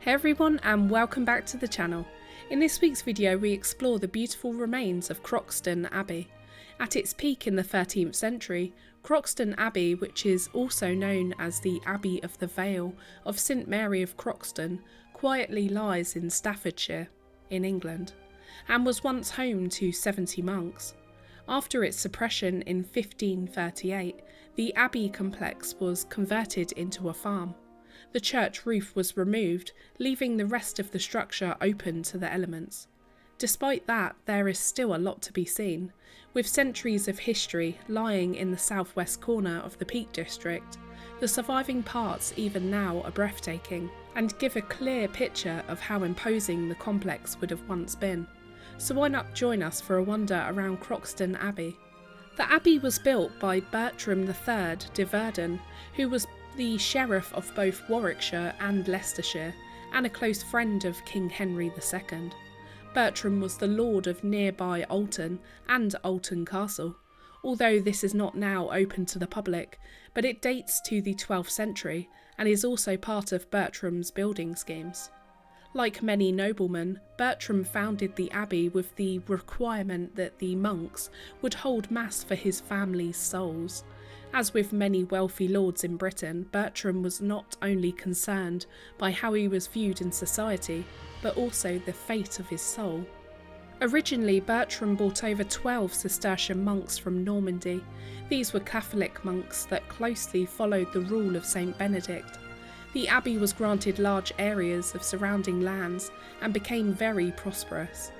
Hey everyone, and welcome back to the channel. In this week's video we explore the beautiful remains of Croxden Abbey. At its peak in the 13th century, Croxden Abbey, which is also known as the Abbey of the Vale of St Mary of Croxden, quietly lies in Staffordshire, in England, and was once home to 70 monks. After its suppression in 1538, the abbey complex was converted into a farm. The church roof was removed, leaving the rest of the structure open to the elements. Despite that, there is still a lot to be seen, with centuries of history lying in the southwest corner of the Peak District. The surviving parts even now are breathtaking, and give a clear picture of how imposing the complex would have once been. So why not join us for a wander around Croxden Abbey? The abbey was built by Bertram de Verdun, who was the sheriff of both Warwickshire and Leicestershire, and a close friend of King Henry II. Bertram was the lord of nearby Alton and Alton Castle, although this is not now open to the public, but it dates to the 12th century and is also part of Bertram's building schemes. Like many noblemen, Bertram founded the abbey with the requirement that the monks would hold mass for his family's souls. As with many wealthy lords in Britain, Bertram was not only concerned by how he was viewed in society, but also the fate of his soul. Originally, Bertram brought over 12 Cistercian monks from Normandy. These were Catholic monks that closely followed the rule of Saint Benedict. The abbey was granted large areas of surrounding lands and became very prosperous.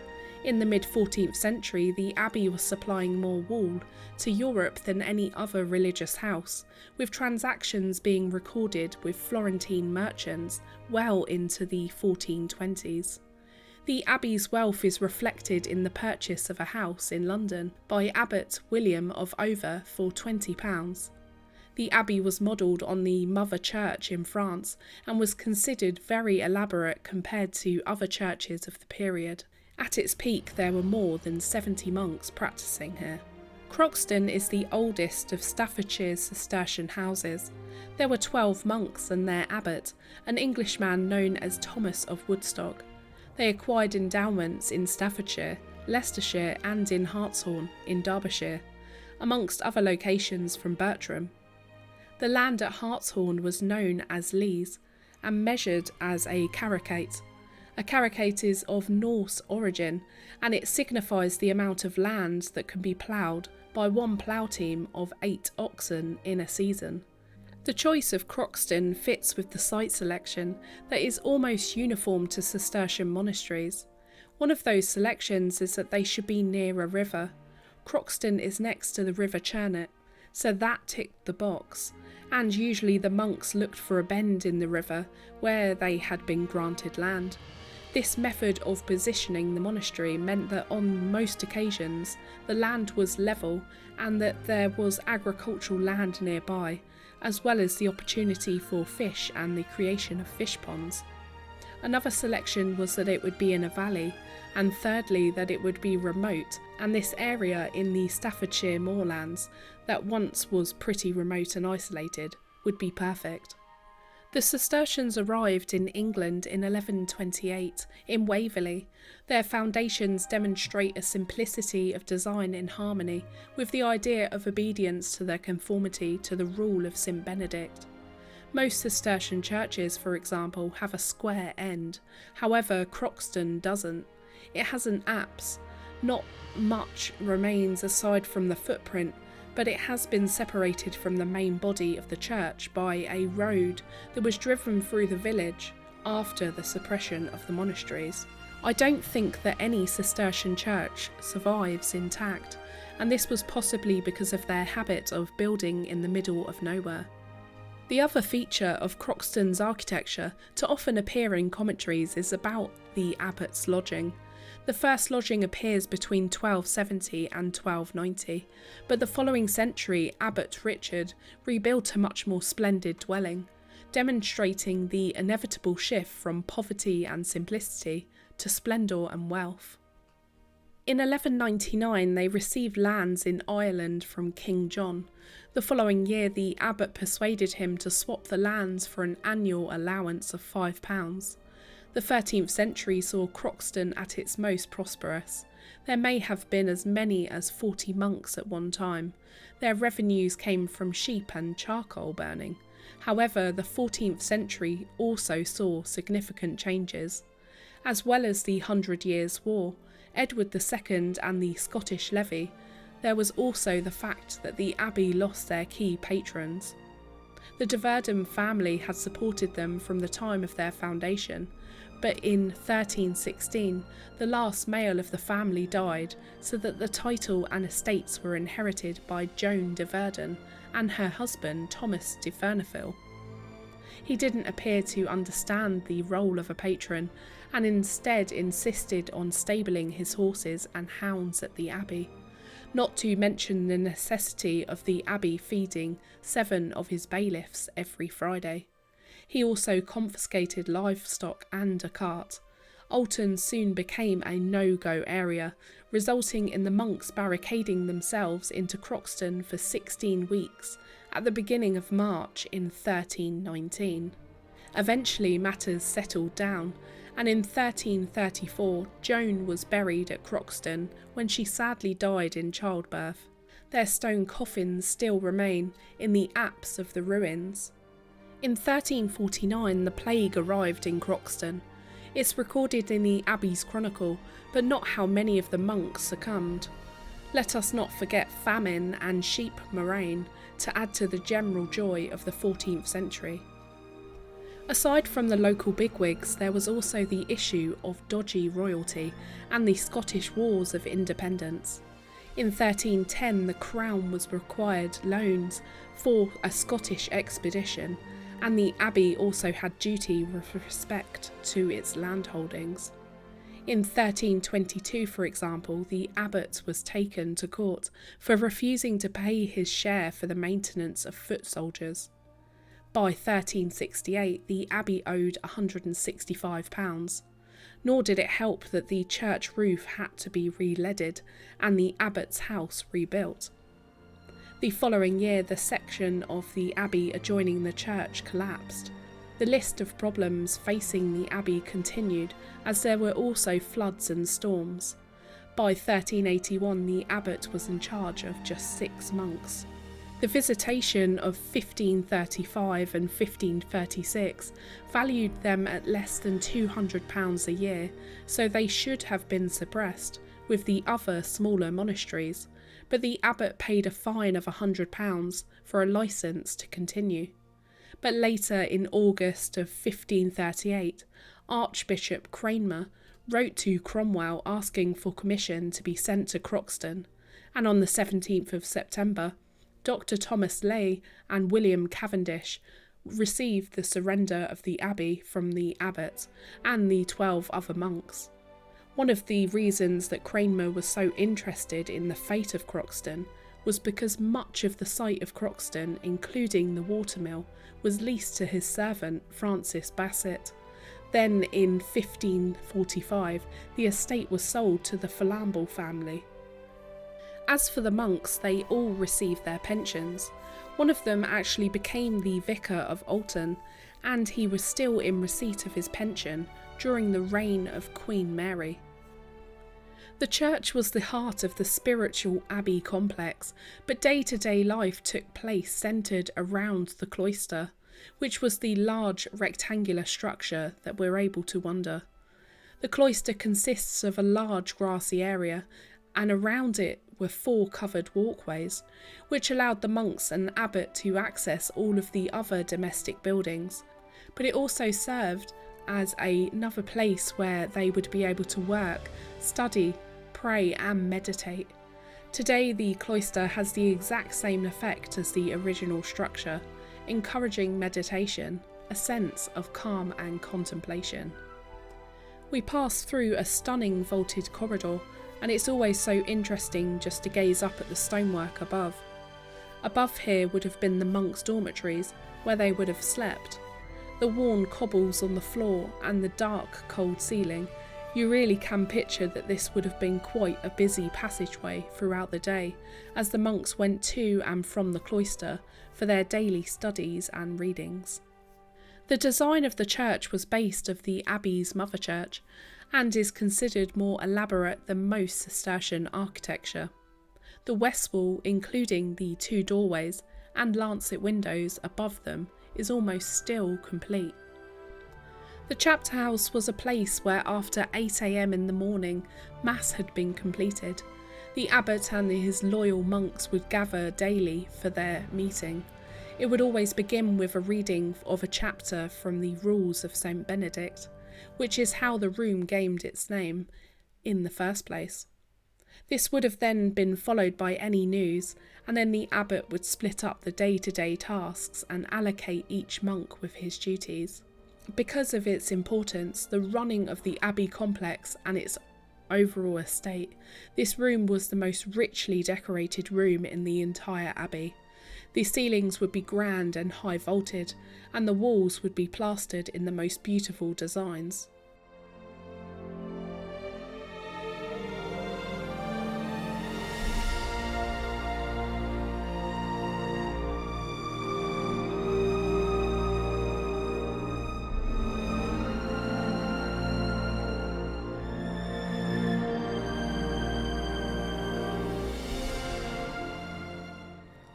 In the mid-14th century, the abbey was supplying more wool to Europe than any other religious house, with transactions being recorded with Florentine merchants well into the 1420s. The abbey's wealth is reflected in the purchase of a house in London by Abbot William of Over for £20. The abbey was modelled on the Mother Church in France and was considered very elaborate compared to other churches of the period. At its peak, there were more than 70 monks practising here. Croxden is the oldest of Staffordshire's Cistercian houses. There were 12 monks and their abbot, an Englishman known as Thomas of Woodstock. They acquired endowments in Staffordshire, Leicestershire and in Hartshorn in Derbyshire, amongst other locations from Bertram. The land at Hartshorn was known as Lees and measured as a carucate. A carucate is of Norse origin, and it signifies the amount of land that can be ploughed by one plough team of 8 oxen in a season. The choice of Croxden fits with the site selection that is almost uniform to Cistercian monasteries. One of those selections is that they should be near a river. Croxden is next to the River Churnet, so that ticked the box, and usually the monks looked for a bend in the river where they had been granted land. This method of positioning the monastery meant that on most occasions the land was level and that there was agricultural land nearby, as well as the opportunity for fish and the creation of fish ponds. Another selection was that it would be in a valley, and thirdly that it would be remote, and this area in the Staffordshire moorlands, that once was pretty remote and isolated, would be perfect. The Cistercians arrived in England in 1128 in Waverley. Their foundations demonstrate a simplicity of design in harmony with the idea of obedience to their conformity to the rule of St Benedict. Most Cistercian churches, for example, have a square end. However, Croxden doesn't. It has an apse. Not much remains aside from the footprint, but it has been separated from the main body of the church by a road that was driven through the village after the suppression of the monasteries. I don't think that any Cistercian church survives intact, and this was possibly because of their habit of building in the middle of nowhere. The other feature of Croxden's architecture to often appear in commentaries is about the abbot's lodging. The first lodging appears between 1270 and 1290, but the following century Abbot Richard rebuilt a much more splendid dwelling, demonstrating the inevitable shift from poverty and simplicity to splendour and wealth. In 1199 they received lands in Ireland from King John. The following year the abbot persuaded him to swap the lands for an annual allowance of £5. The 13th century saw Croxden at its most prosperous. There may have been as many as 40 monks at one time. Their revenues came from sheep and charcoal burning. However, the 14th century also saw significant changes. As well as the 100 Years' War, Edward II and the Scottish levy, there was also the fact that the abbey lost their key patrons. The de Verdun family had supported them from the time of their foundation, but in 1316 the last male of the family died, so that the title and estates were inherited by Joan de Verdun and her husband Thomas de Furneville. He didn't appear to understand the role of a patron, and instead insisted on stabling his horses and hounds at the abbey, not to mention the necessity of the abbey feeding 7 of his bailiffs every Friday. He also confiscated livestock and a cart. Alton soon became a no-go area, resulting in the monks barricading themselves into Croxden for 16 weeks at the beginning of March in 1319. Eventually matters settled down, and in 1334 Joan was buried at Croxden when she sadly died in childbirth. Their stone coffins still remain in the apse of the ruins. In 1349 the plague arrived in Croxden. It's recorded in the Abbey's chronicle, but not how many of the monks succumbed. Let us not forget famine and sheep murrain to add to the general joy of the 14th century. Aside from the local bigwigs, there was also the issue of dodgy royalty and the Scottish Wars of Independence. In 1310 the Crown was required loans for a Scottish expedition, and the abbey also had duty with respect to its landholdings. In 1322, for example, the abbot was taken to court for refusing to pay his share for the maintenance of foot soldiers. By 1368, the abbey owed £165, nor did it help that the church roof had to be re-leaded and the abbot's house rebuilt. The following year, the section of the abbey adjoining the church collapsed. The list of problems facing the abbey continued, as there were also floods and storms. By 1381, the abbot was in charge of just 6 monks. The visitation of 1535 and 1536 valued them at less than £200 a year, so they should have been suppressed with the other smaller monasteries, but the abbot paid a fine of £100 for a licence to continue. But later, in August of 1538, Archbishop Cranmer wrote to Cromwell asking for commission to be sent to Croxden, and on the 17th of September, Dr. Thomas Lay and William Cavendish received the surrender of the abbey from the abbot and the 12 other monks. One of the reasons that Cranmer was so interested in the fate of Croxden was because much of the site of Croxden, including the watermill, was leased to his servant Francis Bassett. Then in 1545 the estate was sold to the Flamble family. As for the monks, they all received their pensions. One of them actually became the vicar of Alton, and he was still in receipt of his pension during the reign of Queen Mary. The church was the heart of the spiritual abbey complex, but day-to-day life took place centred around the cloister, which was the large rectangular structure that we're able to wonder. The cloister consists of a large grassy area, and around it were 4 covered walkways, which allowed the monks and abbot to access all of the other domestic buildings, but it also served as another place where they would be able to work, study, pray and meditate. Today the cloister has the exact same effect as the original structure, encouraging meditation, a sense of calm and contemplation. We pass through a stunning vaulted corridor, and it's always so interesting just to gaze up at the stonework above. Above here would have been the monks' dormitories, where they would have slept. The worn cobbles on the floor and the dark, cold ceiling, you really can picture that this would have been quite a busy passageway throughout the day, as the monks went to and from the cloister for their daily studies and readings. The design of the church was based of the abbey's mother church and is considered more elaborate than most Cistercian architecture. The west wall, including the 2 doorways and lancet windows above them, is almost still complete. The chapter house was a place where after 8 AM in the morning, Mass had been completed. The abbot and his loyal monks would gather daily for their meeting. It would always begin with a reading of a chapter from the Rules of St. Benedict, which is how the room gained its name in the first place. This would have then been followed by any news, and then the abbot would split up the day-to-day tasks and allocate each monk with his duties. Because of its importance, the running of the abbey complex and its overall estate, this room was the most richly decorated room in the entire abbey. The ceilings would be grand and high vaulted, and the walls would be plastered in the most beautiful designs.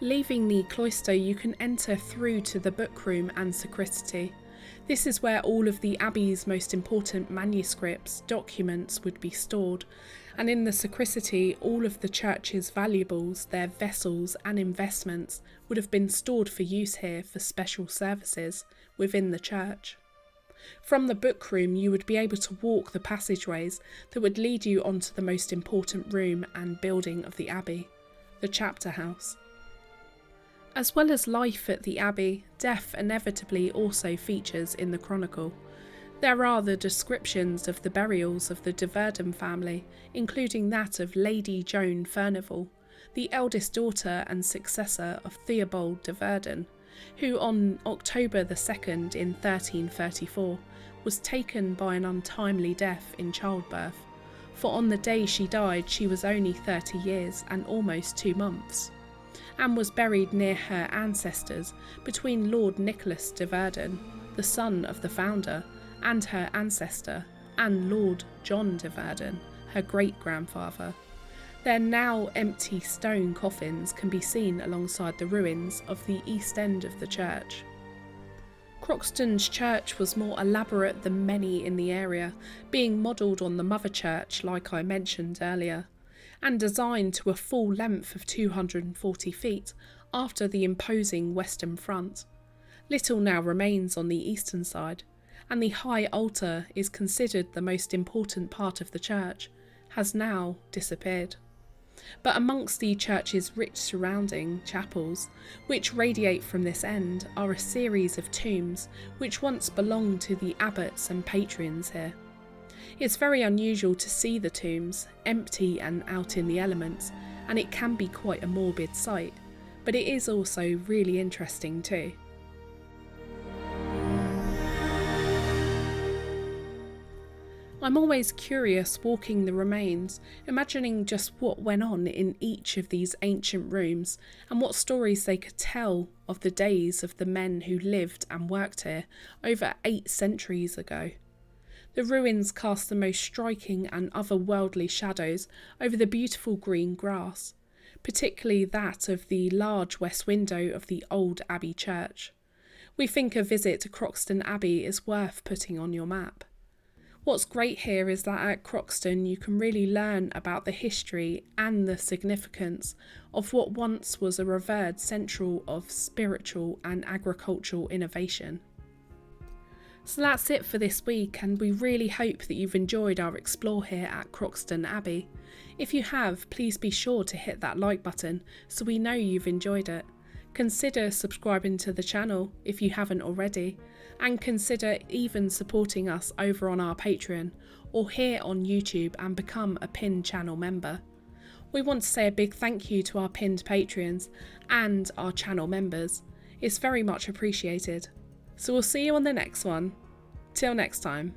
Leaving the cloister, you can enter through to the book room and sacristy. This is where all of the abbey's most important manuscripts, documents would be stored, and in the sacristy all of the church's valuables, their vessels and investments would have been stored for use here for special services within the church. From the book room you would be able to walk the passageways that would lead you onto the most important room and building of the abbey, the chapter house. As well as life at the abbey, death inevitably also features in the chronicle. There are the descriptions of the burials of the de Verdun family, including that of Lady Joan Furnivall, the eldest daughter and successor of Theobald de Verdun, who on October the 2nd in 1334 was taken by an untimely death in childbirth, for on the day she died she was only 30 years and almost 2 months. And was buried near her ancestors between Lord Nicholas de Verdun, the son of the founder, and her ancestor, and Lord John de Verdun, her great-grandfather. Their now empty stone coffins can be seen alongside the ruins of the east end of the church. Croxden's church was more elaborate than many in the area, being modelled on the mother church like I mentioned earlier, and designed to a full length of 240 feet after the imposing western front. Little now remains on the eastern side, and the high altar is considered the most important part of the church, has now disappeared. But amongst the church's rich surrounding chapels, which radiate from this end, are a series of tombs which once belonged to the abbots and patrons here. It's very unusual to see the tombs, empty and out in the elements, and it can be quite a morbid sight, but it is also really interesting too. I'm always curious walking the remains, imagining just what went on in each of these ancient rooms and what stories they could tell of the days of the men who lived and worked here over 8 centuries ago. The ruins cast the most striking and otherworldly shadows over the beautiful green grass, particularly that of the large west window of the old Abbey church. We think a visit to Croxden Abbey is worth putting on your map. What's great here is that at Croxden you can really learn about the history and the significance of what once was a revered centre of spiritual and agricultural innovation. So that's it for this week, and we really hope that you've enjoyed our explore here at Croxden Abbey. If you have, please be sure to hit that like button so we know you've enjoyed it. Consider subscribing to the channel if you haven't already, and consider even supporting us over on our Patreon or here on YouTube and become a pinned channel member. We want to say a big thank you to our pinned Patreons and our channel members. It's very much appreciated. So we'll see you on the next one. Till next time.